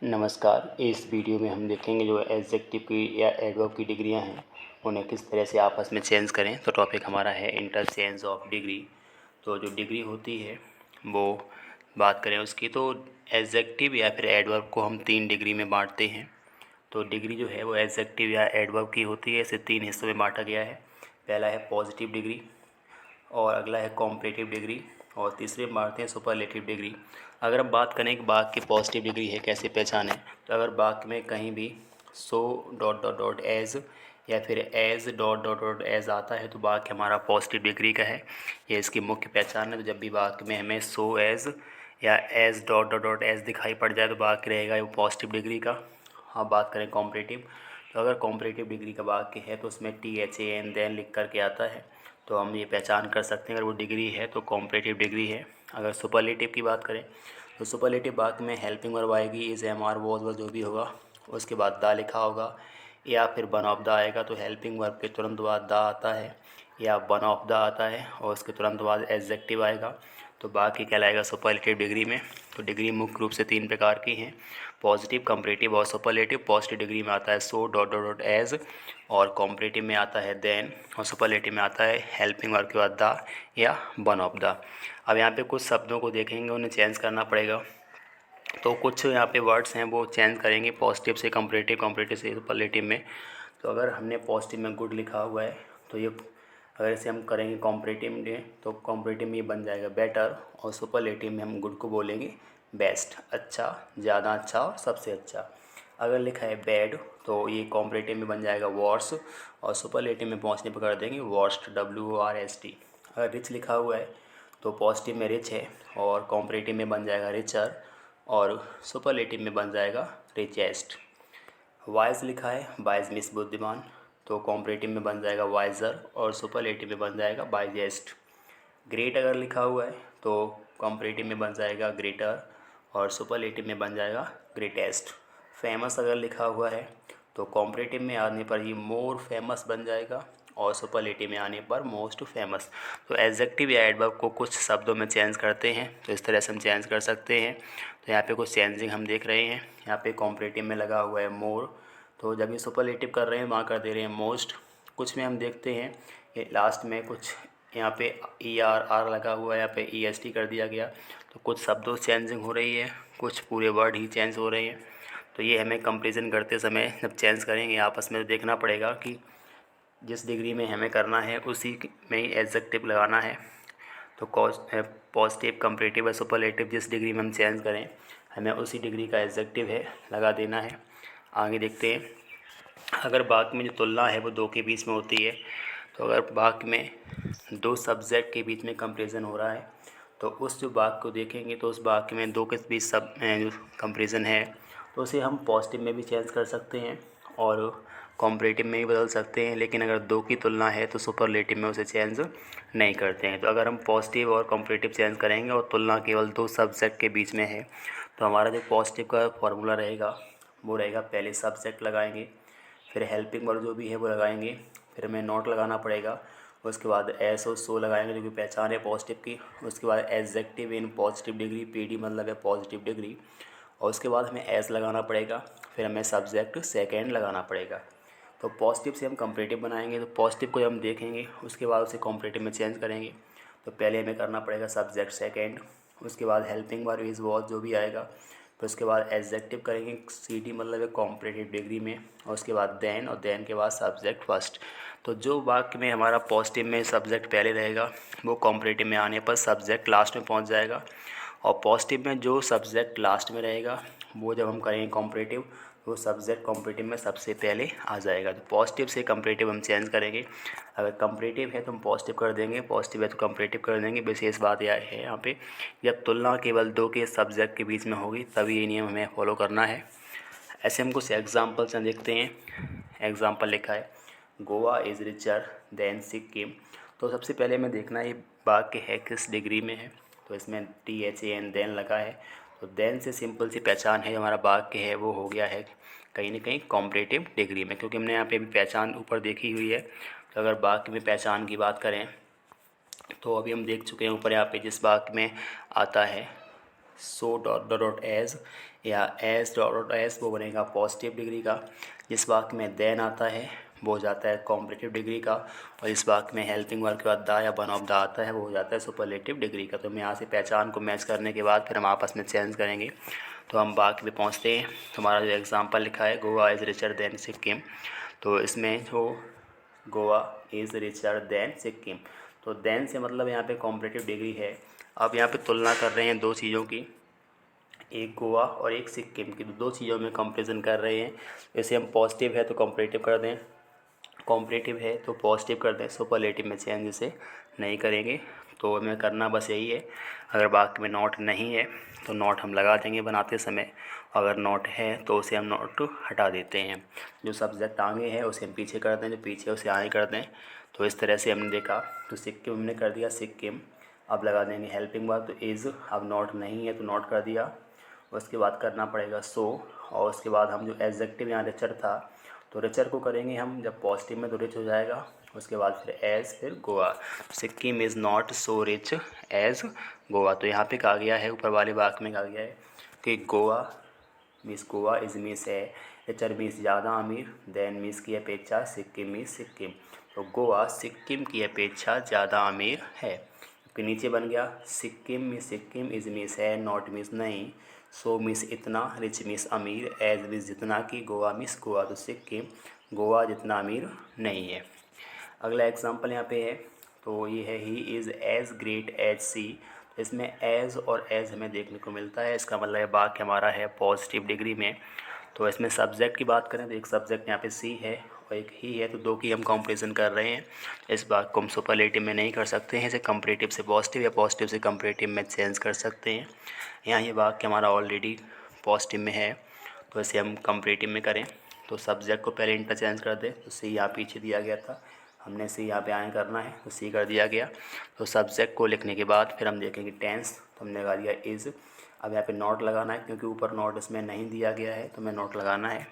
नमस्कार। इस वीडियो में हम देखेंगे जो एडजेक्टिव की या एडवर्ब की डिग्रियां हैं उन्हें किस तरह से आपस में चेंज करें। तो टॉपिक हमारा है इंटरचेंज ऑफ डिग्री। तो जो डिग्री होती है वो बात करें उसकी, तो एडजेक्टिव या फिर एडवर्ब को हम 3 डिग्री में बांटते हैं। तो डिग्री जो है वो एडजेक्टिव या एडवर्ब की होती है। इसे 3 हिस्सों में बांटा गया है। पहला है पॉजिटिव डिग्री, और अगला है कॉम्परेटिव डिग्री, और तीसरे में बांटते हैं सुपरलेटिव डिग्री। अगर हम बात करें कि वाक्य की पॉजिटिव डिग्री है कैसे पहचानें, तो अगर वाक्य में कहीं भी so dot dot dot as या फिर as dot dot dot as आता है तो वाक्य हमारा पॉजिटिव डिग्री का है। ये इसकी मुख्य पहचान है। तो जब भी वाक्य में हमें सो एज या as dot dot dot as दिखाई पड़ जाए तो वाक्य रहेगा वो पॉजिटिव डिग्री का। हाँ, बात करें कॉम्परेटिव, तो अगर कॉम्परेटिव डिग्री का वाक्य है तो उसमें THAN देन लिख करके आता है, तो हम ये पहचान कर सकते हैं अगर वो डिग्री है तो कॉम्परेटिव डिग्री है। अगर सुपरलेटिव की बात करें तो सुपरलेटिव वाक्य में हेल्पिंग वर्ब आएगी, इज़, एम, आर, वॉज जो भी होगा, उसके बाद दा लिखा होगा या फिर वन ऑफ द आएगा। तो हेल्पिंग वर्ब के तुरंत बाद दा आता है या वन ऑफ द आता है और उसके तुरंत बाद एडजेक्टिव आएगा, तो बाकी कहलाएगा सुपरलेटिव डिग्री में। तो डिग्री मुख्य रूप से 3 प्रकार की हैं, पॉजिटिव, कंपैरेटिव और सुपरलेटिव। पॉजिटिव डिग्री में आता है so dot dot dot as, और कॉम्परेटिव में आता है देन, और सुपरलेटिव में आता है हेल्पिंग वर्ब के बाद दा या वन ऑफ द। अब यहाँ पे कुछ शब्दों को देखेंगे, उन्हें चेंज करना पड़ेगा। तो कुछ यहाँ पे वर्ड्स हैं वो चेंज करेंगे पॉजिटिव से कंपैरेटिव, कंपैरेटिव से सुपरलेटिव में। तो अगर हमने पॉजिटिव में गुड लिखा हुआ है तो ये अगर इसे हम करेंगे कॉम्परेटिव में तो कॉम्परेटिव में ये बन जाएगा बेटर, और सुपरलेटिव में हम गुड को बोलेंगे बेस्ट, अच्छा, ज़्यादा अच्छा और सबसे अच्छा। अगर लिखा है बैड तो ये कॉम्परेटिव में बन जाएगा वर्स, और सुपरलेटिव में पहुंचने पर कर देंगे वर्स्ट, WORST। अगर रिच लिखा हुआ है तो पॉजिटिव में रिच है और कॉम्परेटिव में बन जाएगा रिचर, और सुपरलेटिव में बन जाएगा रिचेस्ट। वाइज लिखा है, वाइज मीन्स बुद्धिमान, तो कॉम्परेटिव में बन जाएगा वाइजर और सुपरलेटिव में बन जाएगा वाइजेस्ट। ग्रेट अगर लिखा हुआ है तो कॉम्परेटिव में बन जाएगा ग्रेटर और सुपरलेटिव में बन जाएगा ग्रेटेस्ट। फेमस अगर लिखा हुआ है तो कॉम्परेटिव में आने पर ये मोर फेमस बन जाएगा और सुपरलेटिव में आने पर मोस्ट फेमस। तो एडजेक्टिव या एडवर्ब को कुछ शब्दों में चेंज करते हैं, तो इस तरह से हम चेंज कर सकते हैं। तो यहाँ पे कुछ चेंजिंग हम देख रहे हैं। यहाँ पे कॉम्परेटिव में लगा हुआ है मोर, तो जब ये सुपरलेटिव कर रहे हैं वहाँ कर दे रहे हैं मोस्ट। कुछ में हम देखते हैं ये लास्ट में कुछ यहाँ पे ERR लगा हुआ है, यहाँ पे EST कर दिया गया, तो कुछ शब्दों चेंजिंग हो रही है, कुछ पूरे वर्ड ही चेंज हो रहे हैं। तो ये हमें कंपेरिजन करते समय जब चेंज करेंगे आपस में तो देखना पड़ेगा कि जिस डिग्री में हमें करना है उसी में ही एडजेक्टिव लगाना है। तो पॉजिटिव, कंपैरेटिव और सुपरलेटिव जिस डिग्री में हम चेंज करें हमें उसी डिग्री का एडजेक्टिव है लगा देना है। आगे देखते हैं। अगर वाक्य में जो तुलना है वो 2 के बीच में होती है, तो अगर वाक्य में 2 सब्जेक्ट के बीच में कंपैरिजन हो रहा है तो उस जो वाक्य को देखेंगे तो उस वाक्य में 2 के बीच जो कंपैरिजन है तो उसे हम पॉजिटिव में भी चेंज कर सकते हैं और कॉम्परेटिव में भी बदल सकते हैं। लेकिन अगर 2 की तुलना है तो सुपरलेटिव में उसे चेंज नहीं करते हैं। तो अगर हम पॉजिटिव और कॉम्परेटिव चेंज करेंगे और तुलना केवल 2 सब्जेक्ट के बीच में है तो हमारा जो पॉजिटिव का फॉर्मूला रहेगा वो रहेगा, पहले सब्जेक्ट लगाएंगे, फिर हेल्पिंग वर्ब जो भी है वो लगाएंगे, फिर हमें नॉट लगाना पड़ेगा, उसके बाद एस और सो लगाएंगे जो कि पहचान है पॉजिटिव की। उसके बाद adjective in positive degree, PD मतलब है पॉजिटिव डिग्री, और उसके बाद हमें एस लगाना पड़ेगा, फिर हमें सब्जेक्ट सेकेंड लगाना पड़ेगा। तो पॉजिटिव से हम कंपैरेटिव बनाएंगे, तो पॉजिटिव को हम देखेंगे उसके बाद उसे कंपैरेटिव में चेंज करेंगे। तो पहले हमें करना पड़ेगा सब्जेक्ट सेकेंड, उसके बाद हेल्पिंग वर्ब इज़ वॉज जो भी आएगा, तो उसके बाद एडजेक्टिव करेंगे CD मतलब है कॉम्परेटिव डिग्री में, और उसके बाद देन, और देन के बाद सब्जेक्ट फर्स्ट। तो जो वाक्य में हमारा पॉजिटिव में सब्जेक्ट पहले रहेगा वो कॉम्परेटिव में आने पर सब्जेक्ट लास्ट में पहुंच जाएगा, और पॉजिटिव में जो सब्जेक्ट लास्ट में रहेगा वो जब हम करेंगे कॉम्परेटिव वो सब्जेक्ट कॉम्परेटिव में सबसे पहले आ जाएगा। तो पॉजिटिव से कंपैरेटिव हम चेंज करेंगे। अगर कंपैरेटिव है तो हम पॉजिटिव कर देंगे, पॉजिटिव है तो कंपैरेटिव कर देंगे। विशेष बात यह है यहाँ पे जब तुलना केवल 2 के सब्जेक्ट के बीच में होगी तभी ये नियम हमें फॉलो करना है। ऐसे हम कुछ एग्जाम्पल से देखते हैं। एग्जाम्पल लिखा है Goa is richer than Sikkim. तो सबसे पहले हमें देखना है ये वाक्य है किस डिग्री में है, तो इसमें THAN देन लगा है, तो देन से सिंपल सी पहचान है हमारा वाक्य है वो हो गया है कहीं ना कहीं कॉम्परेटिव डिग्री में, क्योंकि हमने यहाँ पे भी पहचान ऊपर देखी हुई है। तो अगर वाक्य में पहचान की बात करें तो अभी हम देख चुके हैं ऊपर यहाँ पे जिस वाक्य में आता है so dot dot dot as या एस डॉट एस वो बनेगा पॉजिटिव डिग्री का। जिस वाक्य में देन आता है वो हो जाता है कॉम्परेटिव डिग्री का, और इस वाक्य में हेल्पिंग वर्ब के बाद द या वन ऑफ द आता है वो हो जाता है सुपरलेटिव डिग्री का। तो हम यहाँ से पहचान को मैच करने के बाद फिर हम आपस में चेंज करेंगे। तो हम वाक्य में पहुँचते हैं। हमारा जो एग्जाम्पल लिखा है Goa is richer than Sikkim, तो इसमें जो Goa is richer than Sikkim, तो देन से मतलब यहाँ पे कॉम्परेटिव डिग्री है। अब यहाँ पे तुलना कर रहे हैं दो चीज़ों की, एक गोवा और एक सिक्किम की, तो दो चीज़ों में कंपैरिजन कर रहे हैं। जैसे हम पॉजिटिव है तो कंपैरेटिव कर दें, कॉम्परेटिव है तो पॉजिटिव कर दें, सुपरलेटिव में चेंज इसे नहीं करेंगे। तो हमें करना बस यही है, अगर वाक्य में नॉट नहीं है तो नॉट हम लगा देंगे बनाते समय, अगर नॉट है तो उसे हम नॉट हटा देते हैं। जो सब्जेक्ट आगे है उसे हम पीछे कर दें, जो पीछे उसे आगे कर दें। तो इस तरह से हमने देखा। तो सिक्किम हमने कर दिया सिक्किम, अब लगा देंगे हेल्पिंग वर्ब, तो इज़, अब नॉट नहीं है तो नॉट कर दिया। उसके बाद करना पड़ेगा सो, और उसके बाद हम जो एडजेक्टिव यहाँ रिचर था तो रिचर को करेंगे हम जब पॉजिटिव में तो रिच हो जाएगा। उसके बाद फिर एज, फिर Goa. Sikkim is not so rich as Goa. तो यहाँ पे कहा गया है, ऊपर वाले वाक्य में कहा गया है कि गोवा इज़ मीन्स है, रिचर मीन्स ज़्यादा अमीर, देन मीन्स की अपेक्षा, सिक्किम मीन्स सिक्किम। तो गोवा सिक्किम की अपेक्षा ज़्यादा अमीर है। फिर नीचे बन गया सिक्किम इज़ मीन्स है, नॉट मीन्स नहीं, सो मीन्स इतना, रिच मीन्स अमीर, एज मीन्स जितना की, गोवा मीन्स गोवा। तो सिक्किम गोवा जितना अमीर नहीं है। अगला एग्जांपल यहाँ पे है, तो ये है he is as great as C. तो इसमें एज और एज हमें देखने को मिलता है, इसका मतलब वाक्य हमारा है पॉजिटिव डिग्री में। तो इसमें सब्जेक्ट की बात करें तो एक सब्जेक्ट यहाँ पे सी है और एक ही है, तो दो की हम कंपैरिजन कर रहे हैं। इस बात को हम सुपरलेटिव में नहीं कर सकते हैं, इसे कंपैरेटिव से पॉजिटिव या पॉजिटिव से कंपैरेटिव में चेंज कर सकते हैं। यहाँ ये वाक्य हमारा ऑलरेडी पॉजिटिव में है तो इसे हम कंपैरेटिव में करें। तो सब्जेक्ट को पहले इंटरचेंज कर दें, तो सी यहाँ पीछे दिया गया था, हमने सी यहाँ पे आगे करना है तो सी कर दिया गया। तो सब्जेक्ट को लिखने के बाद फिर हम देखेंगे टेंस, तो हमने लगा दिया इज़। अब यहाँ पे नोट लगाना है क्योंकि ऊपर नोट इसमें नहीं दिया गया है तो मैं नोट लगाना है,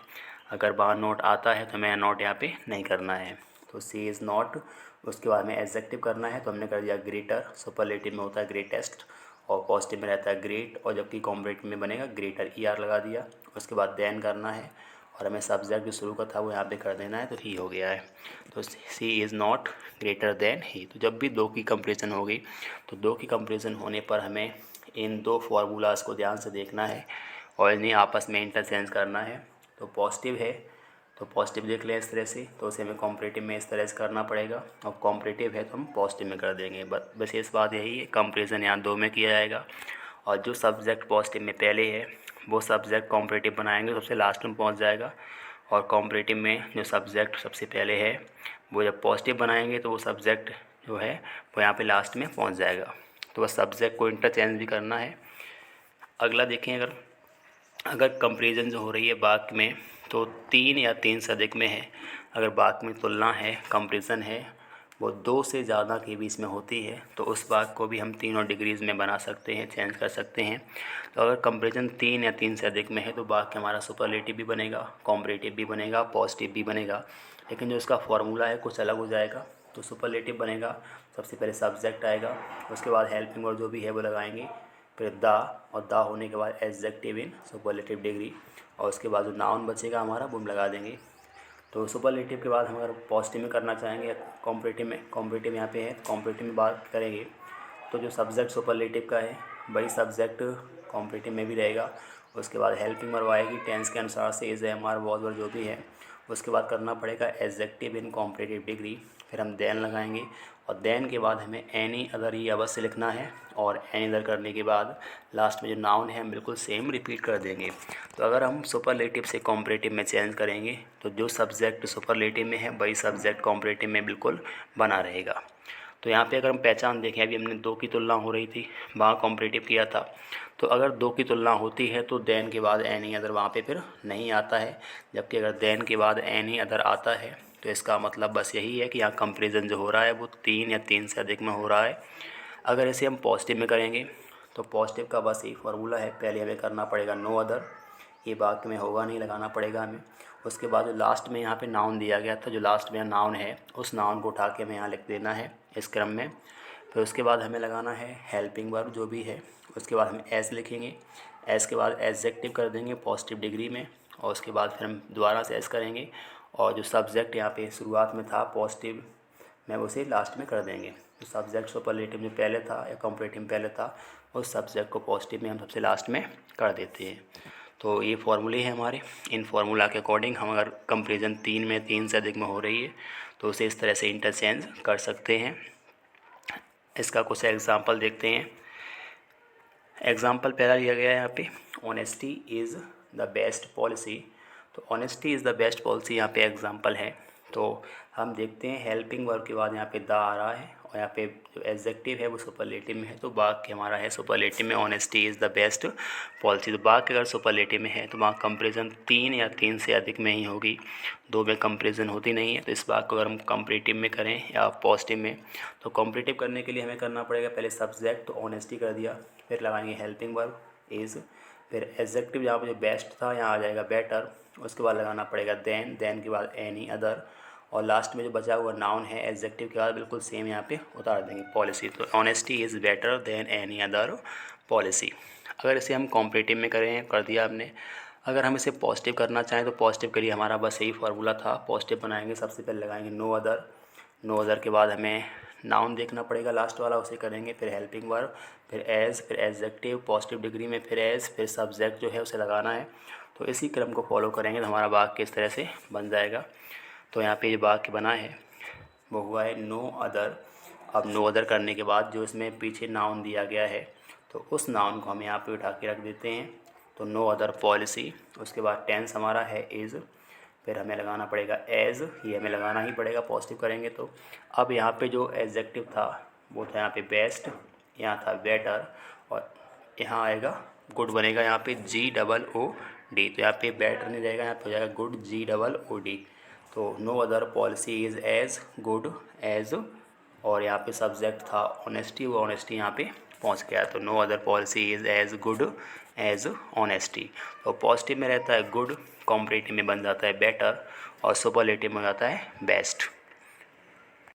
अगर बाहर नोट आता है तो मैं नोट यहाँ पे नहीं करना है। तो सी इज़ नॉट, उसके बाद में एडजेक्टिव करना है तो हमने कर दिया ग्रेटर, सुपरलेटिव में होता है ग्रेटेस्ट और पॉजिटिव में रहता है ग्रेट, और जबकि कॉम्परेटिव में बनेगा ग्रेटर, ई आर लगा दिया। उसके बाद देन करना है और हमें सब्जेक्ट जो शुरू का था वो यहाँ पे कर देना है, तो ही हो गया है। तो C is not greater than he. तो जब भी दो की कंपैरिजन होगी तो दो की कंपैरिजन होने पर हमें इन दो फार्मूलाज़ को ध्यान से देखना है और इन्हें आपस में इंटरचेंज करना है। तो पॉजिटिव है तो पॉजिटिव देख लें इस तरह से, तो उसे हमें कॉम्परेटिव में इस तरह से करना पड़ेगा, और कॉम्परेटिव है तो हम पॉजिटिव में कर देंगे। बस इस बात यही है, कंपैरिजन यहाँ दो में किया जाएगा, और जो सब्जेक्ट पॉजिटिव में पहले है वो सब्जेक्ट कॉम्परेटिव बनाएंगे सबसे लास्ट में पहुँच जाएगा, और कॉम्परेटिव में जो सब्जेक्ट सबसे पहले है वो जब पॉजिटिव बनाएंगे तो वो सब्जेक्ट जो है वो यहाँ पे लास्ट में पहुँच जाएगा। तो बस सब्जेक्ट को इंटरचेंज भी करना है। अगला देखें, अगर कंपैरिजन जो हो रही है वाक्य में तो तीन या तीन से अधिक में है, अगर वाक्य में तुलना है, कंपैरिजन है, वो दो से ज़्यादा के बीच में होती है तो उस वाक्य को भी हम तीनों डिग्रीज़ में बना सकते हैं, चेंज कर सकते हैं। तो अगर कंपैरिजन तीन या तीन से अधिक में है तो वाक्य हमारा सुपरलेटिव भी बनेगा, कॉम्परेटिव भी बनेगा, पॉजिटिव भी बनेगा, लेकिन जो इसका फॉर्मूला है कुछ अलग हो जाएगा। तो सुपरलेटिव बनेगा, सबसे पहले सब्जेक्ट आएगा, उसके बाद हेल्पिंग और जो भी है वो लगाएंगे, फिर द, और द होने के बाद एडजेक्टिव इन सुपरलेटिव डिग्री, और उसके बाद जो नाउन बचेगा हमारा वो हम लगा देंगे। तो सुपरलेटिव के बाद हम अगर पॉजिटिव में करना चाहेंगे या कॉम्परेटिव यहाँ पे है, कॉम्परेटिव में बात करेंगे तो जो सब्जेक्ट सुपरलेटिव का है वही सब्जेक्ट कॉम्परेटिव में भी रहेगा। उसके बाद हेल्पिंग वर्ब आएगी टेंस के अनुसार से, is, am, are, was were जो भी है। उसके बाद करना पड़ेगा एडजेक्टिव इन कॉम्परेटिव डिग्री, फिर हम देन लगाएंगे, और देन के बाद हमें एनी अदर ही अवश्य लिखना है, और एनी अदर करने के बाद लास्ट में जो नाउन है हम बिल्कुल सेम रिपीट कर देंगे। तो अगर हम सुपरलेटिव से कॉम्परेटिव में चेंज करेंगे तो जो सब्जेक्ट सुपरलेटिव में है वही सब्जेक्ट कॉम्परेटिव में बिल्कुल बना रहेगा। तो यहाँ पे अगर हम पहचान देखें, अभी हमने दो की तुलना हो रही थी, वहाँ कॉम्परेटिव किया था, तो अगर दो की तुलना होती है तो देन के बाद एनी अदर वहाँ पे फिर नहीं आता है, जबकि अगर देन के बाद एनी अदर आता है तो इसका मतलब बस यही है कि यहाँ कंपैरिजन जो हो रहा है वो तीन या तीन से अधिक में हो रहा है। अगर इसे हम पॉजिटिव में करेंगे तो पॉजिटिव का बस एक फार्मूला है, पहले हमें करना पड़ेगा नो अदर, ये वाक्य में होगा नहीं, लगाना पड़ेगा हमें। उसके बाद जो लास्ट में यहाँ पे नाउन दिया गया था, जो लास्ट में नाउन है उस नाउन को उठा के हमें यहाँ लिख देना है इस क्रम में। फिर उसके बाद हमें लगाना है हेल्पिंग वर्ब जो भी है, उसके बाद हम एस लिखेंगे, एस के बाद एडजेक्टिव कर देंगे पॉजिटिव डिग्री में, और उसके बाद फिर हम दोबारा से एस करेंगे, और जो सब्जेक्ट यहाँ पे शुरुआत में था पॉजिटिव में उसे लास्ट में कर देंगे। तो सब्जेक्ट सुपरलेटिव में पहले था या कंपैरेटिव में पहले था, उस सब्जेक्ट को पॉजिटिव में हम सबसे लास्ट में कर देते हैं। तो ये फार्मूले हैं हमारे। इन फार्मूला के अकॉर्डिंग हम अगर कंपेरिजन 3 में 3 से अधिक में हो रही है तो उसे इस तरह से इंटरचेंज कर सकते हैं। इसका कुछ एग्जांपल देखते हैं। एग्जांपल पहला लिया गया है यहाँ पे, honesty is the best policy. तो honesty is the best policy यहाँ पे एग्जांपल है। तो हम देखते हैं हेल्पिंग वर्ब के बाद यहाँ पे द आ रहा है, और यहाँ पे जो एडजेक्टिव है वो सुपरलेटिव में है, तो वाक्य हमारा है सुपरलेटिव में, honesty is the best policy. तो वाक्य अगर सुपरलेटिव में है तो वहाँ कंपेरिजन 3 या 3 से अधिक में ही होगी, 2 में कंपेरिजन होती नहीं है। तो इस बात को अगर हम कंपेरेटिव में करें या पॉजिटिव में, तो कंपेरेटिव करने के लिए हमें करना पड़ेगा पहले सब्जेक्ट तो ऑनेस्टी कर दिया, फिर लगाएंगे हेल्पिंग वर्ब इज़, फिर एडजेक्टिव जहाँ पर जो बेस्ट था यहाँ आ जाएगा बेटर, उसके बाद लगाना पड़ेगा देन के बाद एनी अदर, और लास्ट में जो बचा हुआ नाउन है एडजेक्टिव के बाद बिल्कुल सेम यहाँ पे उतार देंगे पॉलिसी। तो honesty is better than any other policy. अगर इसे हम कॉम्परेटिव में करें, कर दिया हमने। अगर हम इसे पॉजिटिव करना चाहें तो पॉजिटिव के लिए हमारा बस यही फार्मूला था, पॉजिटिव बनाएंगे सबसे पहले लगाएंगे नो अदर के बाद हमें नाउन देखना पड़ेगा लास्ट वाला, उसे करेंगे, फिर हेल्पिंग वर्ब, फिर एज, फिर एडजेक्टिव पॉजिटिव डिग्री में, फिर एज, फिर सब्जेक्ट जो है उसे लगाना है। तो इसी क्रम को फॉलो करेंगे तो हमारा वाक्य इस तरह से बन जाएगा। तो यहाँ पे जो वाक्य बना है वो हुआ है नो अदर। अब नो अदर करने के बाद जो इसमें पीछे नाउन दिया गया है तो उस नाउन को हम यहाँ पे उठा के रख देते हैं, तो नो अदर पॉलिसी। उसके बाद टेंस हमारा है इज़, फिर हमें लगाना पड़ेगा एज, ये हमें लगाना ही पड़ेगा पॉजिटिव करेंगे तो। अब यहाँ पे जो एडजेक्टिव था वो था यहाँ पे बेस्ट, यहाँ था बेटर, और यहाँ आएगा गुड बनेगा यहाँ पे GOOD। तो यहाँ पे बेटर नहीं रहेगा, यहाँ पे हो जाएगा गुड GOOD। तो no other policy is as good as, और यहाँ पे सब्जेक्ट था ऑनेस्टी, वो ऑनेस्टी यहाँ पे पहुँच गया। तो no other policy is as good as honesty. तो पॉजिटिव में रहता है गुड, कॉम्परेटिव में बन जाता है बेटर, और सुपरलेटिव में जाता है बेस्ट।